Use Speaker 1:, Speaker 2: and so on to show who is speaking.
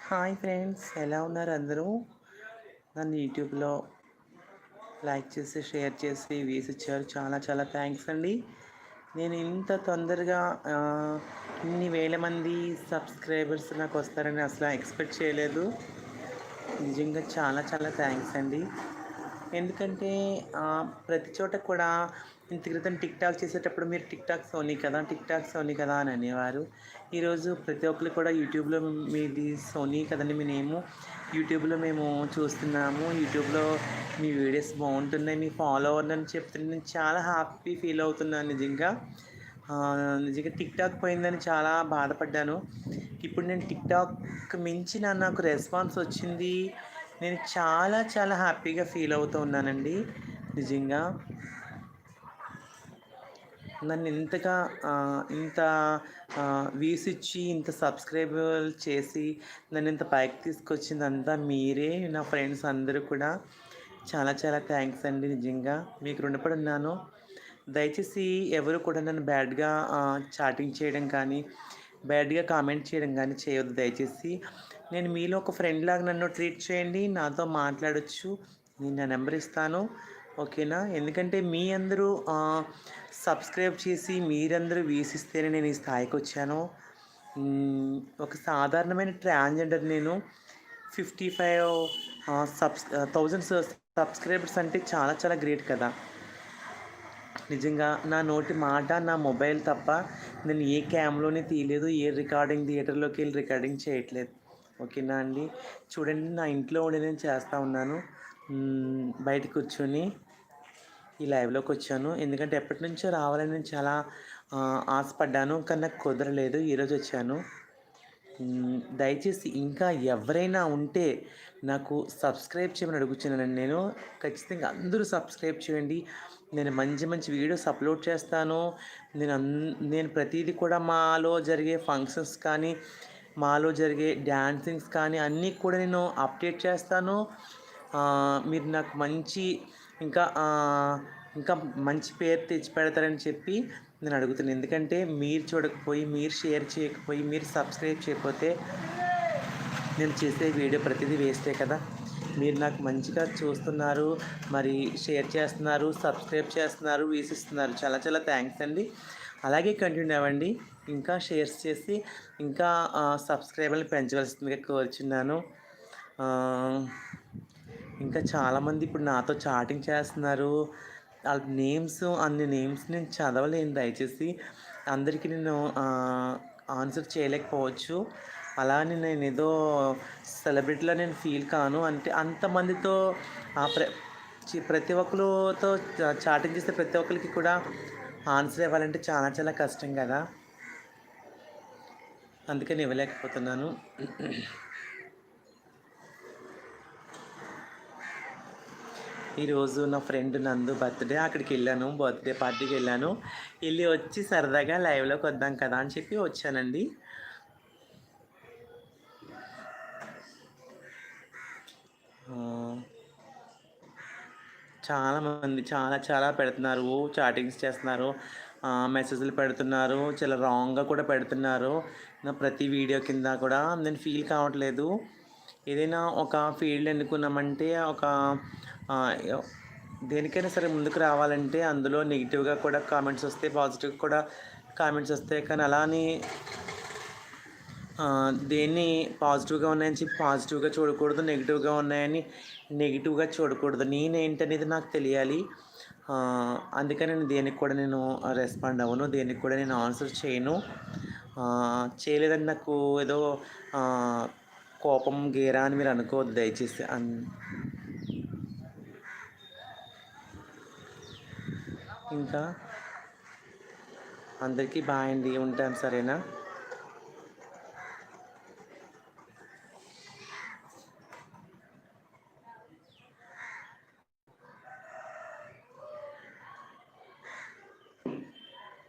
Speaker 1: Hi friends, ఎలా ఉన్నారు అందరూ? నన్ను యూట్యూబ్లో లైక్ చేసి, షేర్ చేసి వ్యూస్ ఇచ్చారు. చాలా చాలా థ్యాంక్స్ అండి. నేను ఇంత తొందరగా ఇన్ని వేల మంది సబ్స్క్రైబర్స్ నాకు వస్తారని అసలు ఎక్స్పెక్ట్ చేయలేదు. నిజంగా చాలా చాలా థ్యాంక్స్ అండి. ఎందుకంటే ప్రతి చోట కూడా ఇంత క్రితం టిక్‌టాక్ చేసేటప్పుడు మీరు టిక్‌టాక్ సోనీ కదా అని అనేవారు. ఈరోజు ప్రతి ఒక్కళ్ళు కూడా యూట్యూబ్‌లో మీది సోనీ కదండీ మీ నేము. యూట్యూబ్‌లో మేము చూస్తున్నాము. యూట్యూబ్‌లో మీ వీడియోస్ బాగుంటున్నాయి. మీ ఫాలోవర్లని చెప్తుంటే నేను చాలా హ్యాపీ ఫీల్ అవుతున్నాను నిజంగా. నిజంగా టిక్‌టాక్ పోయిందని చాలా బాధపడ్డాను. ఇప్పుడు నేను టిక్‌టాక్ మించిన నాకు రెస్పాన్స్ వచ్చింది. నేను చాలా చాలా హ్యాపీగా ఫీల్ అవుతూ ఉన్నానండి నిజంగా. నన్ను ఇంతగా ఇంత వ్యూస్ ఇచ్చి, ఇంత సబ్స్క్రైబర్లు చేసి, నన్ను ఇంత పైకి తీసుకొచ్చిందంతా మీరే. నా ఫ్రెండ్స్ అందరూ కూడా చాలా చాలా థ్యాంక్స్ అండి నిజంగా. మీకు రుణపడి ఉన్నాను. దయచేసి ఎవరు కూడా నన్ను బ్యాడ్‌గా చాటింగ్ చేయడం కానీ, బ్యాడ్‌గా కామెంట్ చేయడం కానీ చేయొద్దు దయచేసి. నేను మీలో ఒక ఫ్రెండ్‌లాగా నన్ను ట్రీట్ చేయండి. నాతో మాట్లాడొచ్చు. నేను నా నెంబర్ ఇస్తాను. ఓకేనా? ఎందుకంటే మీ అందరూ సబ్స్క్రైబ్ చేసి మీరందరూ వీక్షిస్తేనే నేను ఈ స్థాయికొచ్చాను. ఒక సాధారణమైన ట్రాన్స్‌జెండర్ నేను. 55 1000 సబ్స్క్రైబర్స్ అంటే చాలా చాలా గ్రేట్ కదా! నిజంగా నా నోటి మాట, నా మొబైల్ తప్ప నేను ఏ క్యామ్‌లోని తీయలేదు. ఏ రికార్డింగ్ థియేటర్‌లోకెళ్ళి రికార్డింగ్ చేయట్లేదు. ఓకేనా అండి? చూడండి, నా ఇంట్లో ఉండి నేను చేస్తా ఉన్నాను. బయట కూర్చొని ఈ లైవ్‌లోకొచ్చాను. ఎందుకంటే ఎప్పటినుంచో రావాలని నేను చాలా ఆశపడ్డాను. కానీ నాకు కుదరలేదు. ఈరోజు వచ్చాను. దయచేసి ఇంకా ఎవరైనా ఉంటే నాకు సబ్స్క్రైబ్ చేయమని అడుగుతున్నానండి నేను. ఖచ్చితంగా అందరూ సబ్స్క్రైబ్ చేయండి. నేను మంచి మంచి వీడియోస్ అప్లోడ్ చేస్తాను. నేను ప్రతీది కూడా మాలో జరిగే ఫంక్షన్స్ కానీ, మాలో జరిగే డాన్సింగ్స్ కానీ అన్నీ కూడా నేను అప్డేట్ చేస్తాను. మీరు నాకు ఇంకా ఇంకా మంచి పేరు తెచ్చిపెడతారని చెప్పి నేను అడుగుతున్నాను. ఎందుకంటే మీరు చూడకపోయి, మీరు షేర్ చేయకపోయి, మీరు సబ్స్క్రైబ్ చేయకపోతే నేను చేసే వీడియో ప్రతిదీ వేస్టే కదా! మీరు నాకు మంచిగా చూస్తున్నారు, మరి షేర్ చేస్తున్నారు, సబ్స్క్రైబ్ చేస్తున్నారు, వీక్షిస్తున్నారు. చాలా చాలా థ్యాంక్స్ అండి. అలాగే కంటిన్యూ అవ్వండి. ఇంకా షేర్స్ చేసి ఇంకా సబ్స్క్రైబర్లు పెంచవలసిందిగా కోరుచున్నాను. ఇంకా చాలామంది ఇప్పుడు నాతో చాటింగ్ చేస్తున్నారు. ఆళ్ళ అన్ని నేమ్స్ నేను చదవలేను దయచేసి. అందరికీ నేను ఆన్సర్ చేయలేకపోవచ్చు. అలా అని నేనేదో సెలబ్రిటీలా నేను ఫీల్ కాను. అంటే అంతమందితో ఆహ్, ప్ర ప్రతి ఒక్కళ్ళతో చాటింగ్ చేస్తే ప్రతి ఒక్కళ్ళకి కూడా ఆన్సర్ ఇవ్వాలంటే చాలా చాలా కష్టం కదా! అందుకని ఇవ్వలేకపోతున్నాను. ఈరోజు నా ఫ్రెండ్ నందు బర్త్‌డే. అక్కడికెళ్ళాను. బర్త్‌డే పార్టీకెళ్ళాను. ఎళ్లి వచ్చి సరదాగా లైవ్‌లోకి వద్దాం కదా అని చెప్పి వచ్చానండి. చాలామంది చాలా చాలా పెడుతున్నారు. చాటింగ్స్ చేస్తున్నారు. మెసేజ్‌లు పెడుతున్నారు. చాలా రాంగ్‌గా కూడా పెడుతున్నారు. నా ప్రతి వీడియో కింద కూడా నేను ఫీల్ కావట్లేదు. ఏదైనా ఒక ఫీల్డ్ ఎన్నుకున్నామంటే ఆహ్, దేనికైనా సరే ముందుకు రావాలంటే అందులో నెగెటివ్‌గా కూడా కామెంట్స్ వస్తాయి. పాజిటివ్‌గా కూడా కామెంట్స్ వస్తాయి. కానీ అలా అని దేన్ని పాజిటివ్‌గా ఉన్నాయని చెప్పి పాజిటివ్‌గా చూడకూడదు. నెగెటివ్‌గా ఉన్నాయని నెగెటివ్‌గా చూడకూడదు. నేనేంటనేది నాకు తెలియాలి. అందుకని నేను దేనికి కూడా నేను రెస్పాండ్ అవ్వను. దేనికి కూడా నేను ఆన్సర్ చేయను. చేయలేదని నాకు ఏదో కోపం, గీర అని మీరు అనుకోవద్దు దయచేసి. ఇంకా అందరికీ బాయ్ అండి. ఉంటాను, సరేనా?